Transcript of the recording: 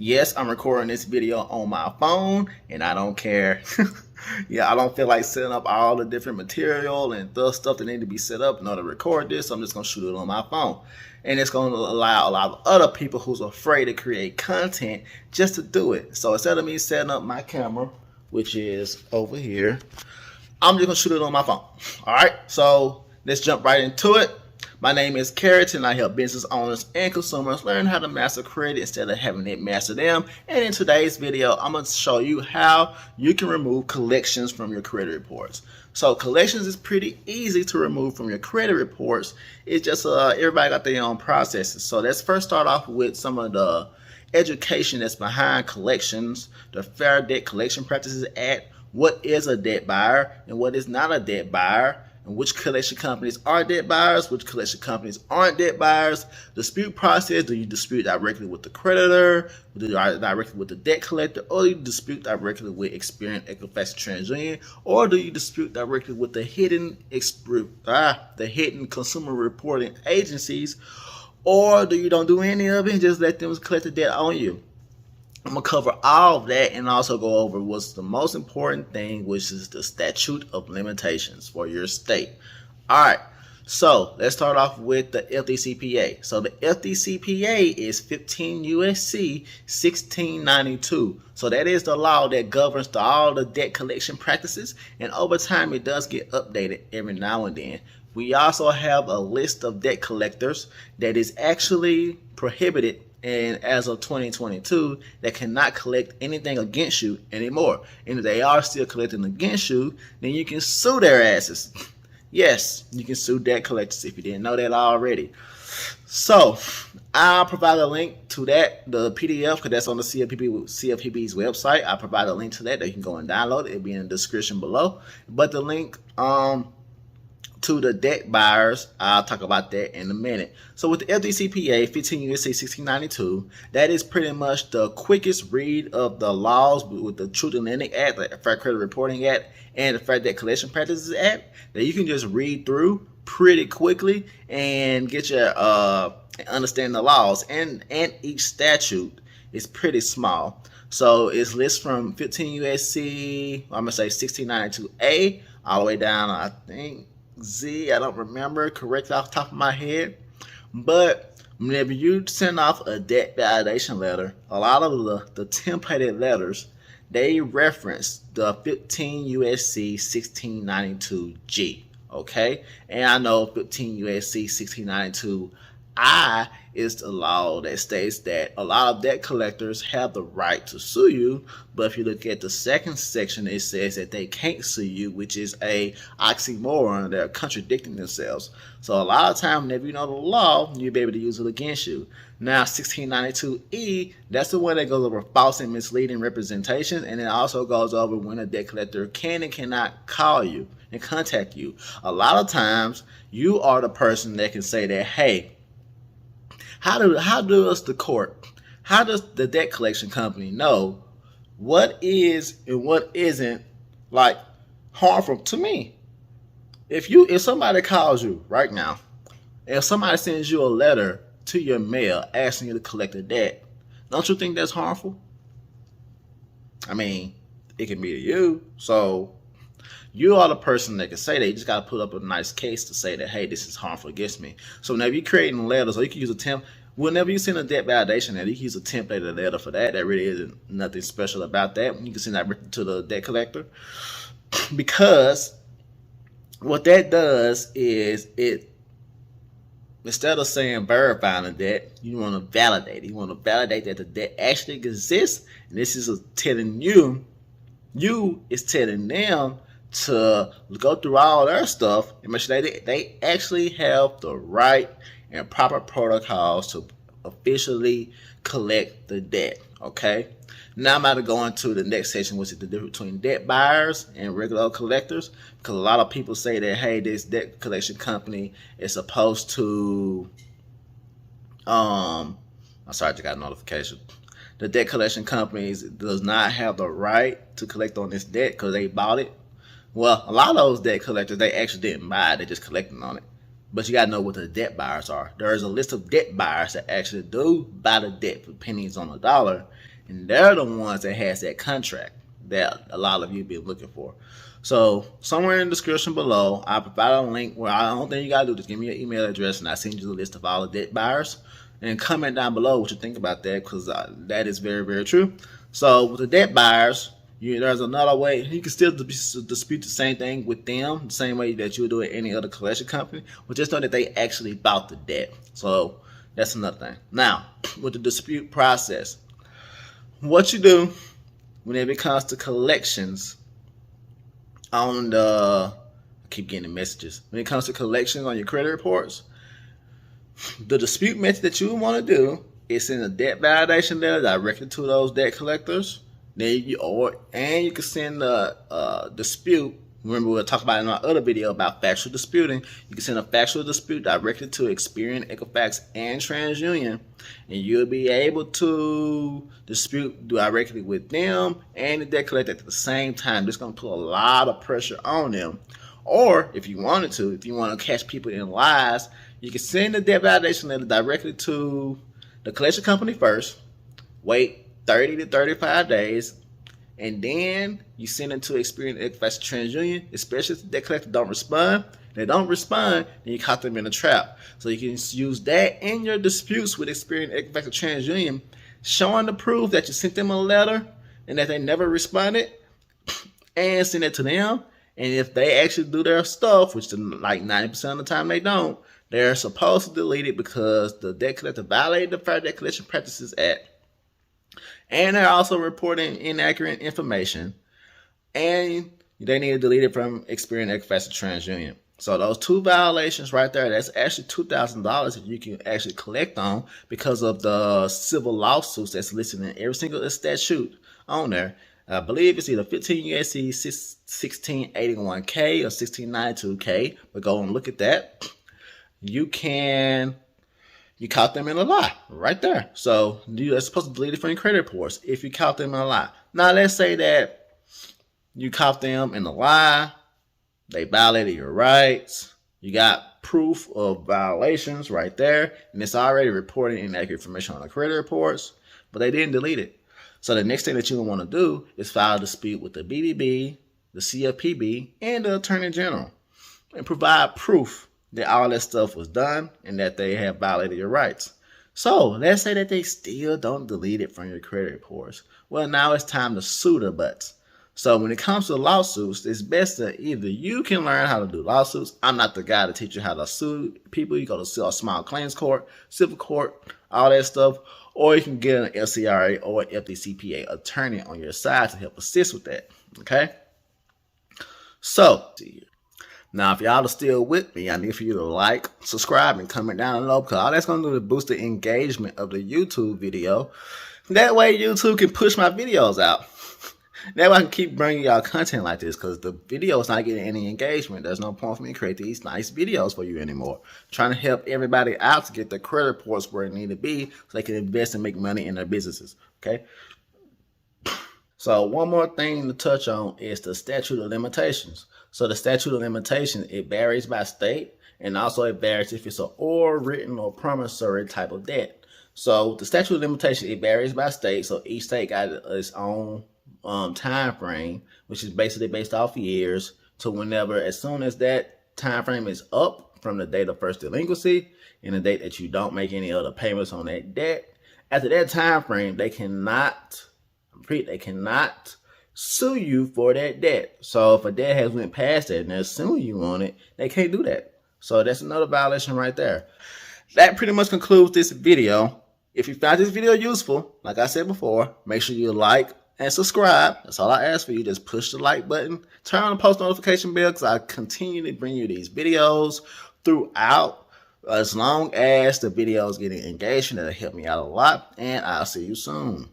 Yes, I'm recording this video on my phone and I don't care. Yeah, I don't feel like setting up all the different material and the stuff that need to be set up in order to record this. So I'm just going to shoot it on my phone. And it's going to allow a lot of other people who's afraid to create content just to do it. So instead of me setting up my camera, which is over here, I'm just going to shoot it on my phone. All right, so let's jump right into it. My name is Carrot and I help business owners and consumers learn how to master credit instead of having it master them. And in today's video, I'm going to show you how you can remove collections from your credit reports. So collections is pretty easy to remove from your credit reports. It's just everybody got their own processes. So let's first start off with some of the education that's behind collections, the Fair Debt Collection Practices Act, what is a debt buyer and what is not a debt buyer, and which collection companies are debt buyers, which collection companies aren't debt buyers, dispute process, do you dispute directly with the creditor, do you directly with the debt collector, or do you dispute directly with Experian, Equifax, TransUnion, or do you dispute directly with the hidden consumer reporting agencies, or do you don't do any of it and just let them collect the debt on you? I'm going to cover all of that and also go over what's the most important thing, which is the statute of limitations for your state. All right, so let's start off with the FDCPA. So the FDCPA is 15 USC 1692. So that is the law that governs all the debt collection practices, and over time it does get updated every now and then. We also have a list of debt collectors that is actually prohibited, and as of 2022, they cannot collect anything against you anymore. And if they are still collecting against you, then you can sue their asses. Yes, you can sue debt collectors if you didn't know that already. So I'll provide a link to that, the PDF, because that's on the CFPB's website. I'll provide a link to that you can go and download it. It'll be in the description below. But the link to the debt buyers, I'll talk about that in a minute. So with the FDCPA 15 U.S.C. 1692, that is pretty much the quickest read of the laws with the Truth in Lending Act, the Fair Credit Reporting Act, and the Fair Debt Collection Practices Act, that you can just read through pretty quickly and get your understand the laws. And each statute is pretty small. So it's listed from 15 U.S.C. I'm gonna say 1692A all the way down, I think Z, I don't remember correctly off the top of my head. But whenever you send off a debt validation letter, a lot of the templated letters, they reference the 15 USC 1692G. Okay, and I know 15 USC 1692 I is the law that states that a lot of debt collectors have the right to sue you, but if you look at the second section, it says that they can't sue you, which is a oxymoron. They're contradicting themselves. So a lot of times, whenever you know the law, you'll be able to use it against you. Now 1692E, that's the one that goes over false and misleading representation, and it also goes over when a debt collector can and cannot call you and contact you. A lot of times, you are the person that can say that, hey, how does the court, how does the debt collection company know what is and what isn't like harmful to me? If somebody calls you right now, if somebody sends you a letter to your mail asking you to collect a debt, don't you think that's harmful? I mean, it can be to you. So you are the person that can say that. You just got to put up a nice case to say that, hey, this is harmful against me. So whenever you're creating letters, or you can use a template, whenever you send a debt validation letter, you can use a templated letter for that. That really isn't nothing special about that. You can send that to the debt collector, because what that does is it, instead of saying verifying the debt, you want to validate it. You want to validate that the debt actually exists, and this is telling you is telling them to go through all their stuff and make sure they actually have the right and proper protocols to officially collect the debt. Okay, now I'm about to go into the next section, which is the difference between debt buyers and regular collectors, because a lot of people say that, hey, this debt collection company is supposed to I'm sorry, I just got a notification. The debt collection companies does not have the right to collect on this debt because they bought it. Well, a lot of those debt collectors, they actually didn't buy it, they just collected on it. But you got to know what the debt buyers are. There is a list of debt buyers that actually do buy the debt for pennies on the dollar, and they're the ones that has that contract that a lot of you been looking for. So somewhere in the description below, I provide a link where the only thing you gotta do is give me your email address, and I send you the list of all the debt buyers. And comment down below what you think about that, because that is very, very true. So with the debt buyers, there's another way. You can still dispute the same thing with them, the same way that you would do it any other collection company, but just know that they actually bought the debt. So that's another thing. Now, with the dispute process, what you do when it comes to collections on the, I keep getting messages. When it comes to collections on your credit reports, the dispute method that you want to do is send a debt validation letter directly to those debt collectors. Then you can send a dispute. Remember, we'll talk about in our other video about factual disputing. You can send a factual dispute directly to Experian, Equifax, and TransUnion, and you'll be able to dispute directly with them and the debt collector at the same time. This is going to put a lot of pressure on them. Or if you wanted to, if you want to catch people in lies, you can send the debt validation letter directly to the collection company first, wait 30 to 35 days, and then you send it to Experian, Equifax, TransUnion, especially if the debt collector don't respond. If they don't respond, then you caught them in a trap. So you can use that in your disputes with Experian, Equifax, or TransUnion, showing the proof that you sent them a letter and that they never responded, and send it to them. And if they actually do their stuff, which like 90% of the time they don't, they're supposed to delete it because the debt collector violated the Fair Debt Collection Practices Act. And they're also reporting inaccurate information. And they need to delete it from Experian, Equifax, and TransUnion. So those two violations right there, that's actually $2,000 that you can actually collect on because of the civil lawsuits that's listed in every single statute on there. I believe it's either 15 U.S.C. 1681K or 1692K, but go and look at that. You caught them in a lie right there. So you're supposed to delete it from your credit reports if you caught them in a lie. Now, let's say that you caught them in a lie, they violated your rights, you got proof of violations right there, and it's already reporting inaccurate information on the credit reports, but they didn't delete it. So the next thing that you want to do is file a dispute with the BBB, the CFPB, and the Attorney General, and provide proof that all that stuff was done and that they have violated your rights. So let's say that they still don't delete it from your credit reports. Well, now it's time to sue the butts. So when it comes to lawsuits, it's best that either you can learn how to do lawsuits. I'm not the guy to teach you how to sue people. You go to a small claims court, civil court, all that stuff. Or you can get an LCRA or an FDCPA attorney on your side to help assist with that. Okay? So, now if y'all are still with me, I need for you to like, subscribe, and comment down below, because all that's going to do is boost the engagement of the YouTube video. That way YouTube can push my videos out. That way I can keep bringing y'all content like this, because the video is not getting any engagement. There's no point for me to create these nice videos for you anymore. I'm trying to help everybody out to get their credit reports where it need to be so they can invest and make money in their businesses. Okay? So one more thing to touch on is the statute of limitations. So the statute of limitations, it varies by state, and also it varies if it's an oral, written, or promissory type of debt. So the statute of limitations, it varies by state. So each state got its own time frame, which is basically based off years. So whenever, as soon as that time frame is up from the date of first delinquency and the date that you don't make any other payments on that debt, after that time frame, they cannot sue you for that debt. So if a debt has went past that and they're suing you on it, they can't do that. So that's another violation right there. That pretty much concludes this video. If you found this video useful, like I said before, make sure you like and subscribe. That's all I ask for you. Just push the like button, turn on the post notification bell, because I continue to bring you these videos throughout. As long as the videos getting engagement, that'll help me out a lot. And I'll see you soon.